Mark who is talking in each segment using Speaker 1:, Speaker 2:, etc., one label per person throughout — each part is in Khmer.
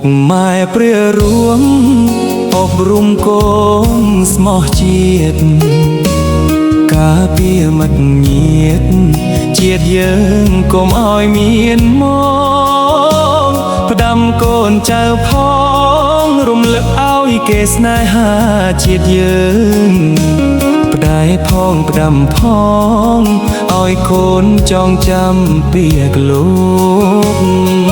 Speaker 1: កម៉ែព្រះរួងអប់រំកូនស្មោះជាតិការពារមិត្តញាតិជាតិយើងកុំឲ្យមានមកផ្ដាំកូនចៅផងរំលឹកឲ្យគេស្នេហាជាតិយើងផ្ដាយផងផ្ដាំផងឲ្យកូនចងចាំពីលោក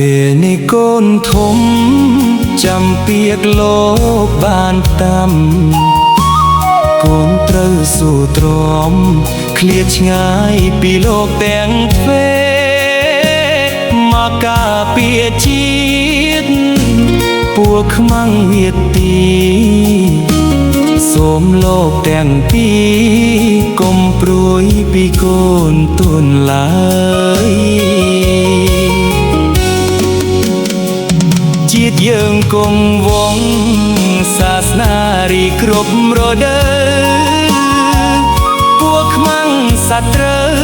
Speaker 1: ពេលនេះកូនធំចាំពីលោកបានតាំកូនត្រូវស៊ូទ្រាំឃ្លាតឆ្ងាយពីលោកទាំងទ្វេមកការពារជាតិពួកខ្មាំងវាទីសូមលោកទាំងពីរកុំព្រួយពីកូនទូនឡើយជាតិយើងគង់វង្សសាសនារីគ្រប់រដូវពួកខ្មាំងសត្រូវ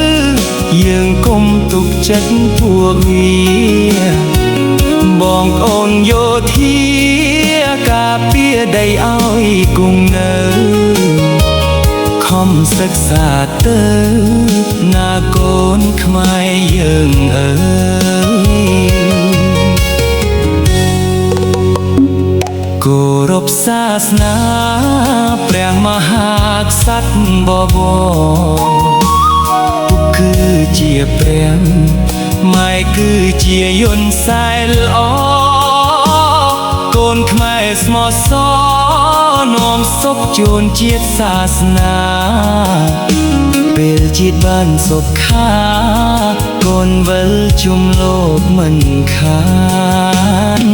Speaker 1: យើងកុំទុកចិត្តពួកវាបងប្អូនយោធាការពារដីឲ្យគង់នៅខំសិក្សាទៅណាកូនខ្មែរយើងអើយគោរពសាសនាព្រះមហាក្សត្របវរពុកគឺជាព្រះម៉ែគឺជាយន្តសែល្អកូនខ្មែរស្មោះសរនាំសុខជូនជាតិសាសនាពេលជាតិបានសុខាកូនវិលជុំលោកមិនខាន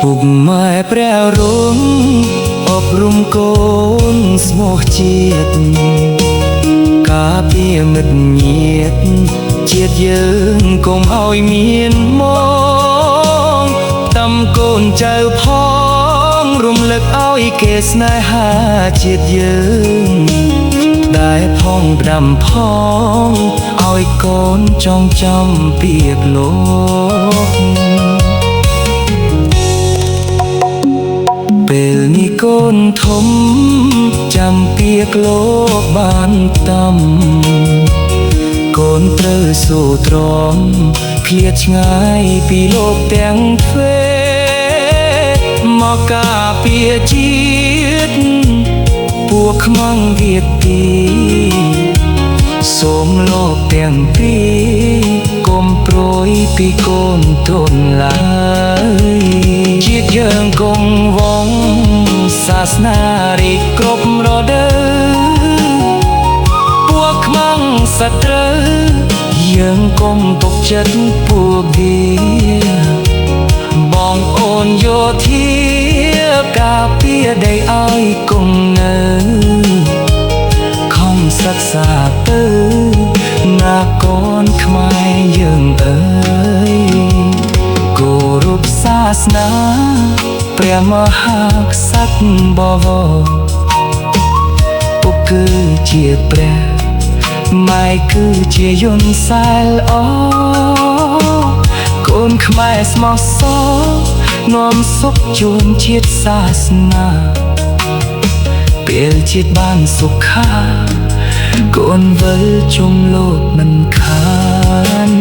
Speaker 1: ពុកម៉ែព្រះរួងអប់រំកូនស្មោះជាតិការពារមិត្តញាតិជាតិយើងកុំឲ្យមានមកតាំកូនចៅផងរំលឹកឲ្យគេស្នេហាជាតិយើងដែលផងផ្ដាំផងឲ្យកូនចងចាំពីលោកពេលនេះកូនធំចាំពីលោកបានតាំកូនត្រូវស៊ូទ្រាំឃ្លាតឆ្ងាយពីលោកទាំងទ្វេមកការពារជាតិពួកខ្មាំងវាទីសូមលោកទាំងពីរកុំព្រួយពីកូនទូនឡើយជាតិយើងគង់វង្សសាសនារីគ្រប់រដូវពួកខ្មាំងសត្រូវយើងកុំទុកចិត្តពួកវាបងប្អូនយោធាការពារដីឲ្យគង់នៅខំសិក្សាទៅណាកូនខ្មែរយើងអើយគោរពសាសនាព្រះមហាក្សត្របវរពុកគឺជាព្រះម៉ែគឺជាយន្តសែល្អកូនខ្មែរស្មោះសរនាំសុខជូនជាតិសាសនាពេលជាតិបានសុខាកូនវិលជុំលោកមិនខាន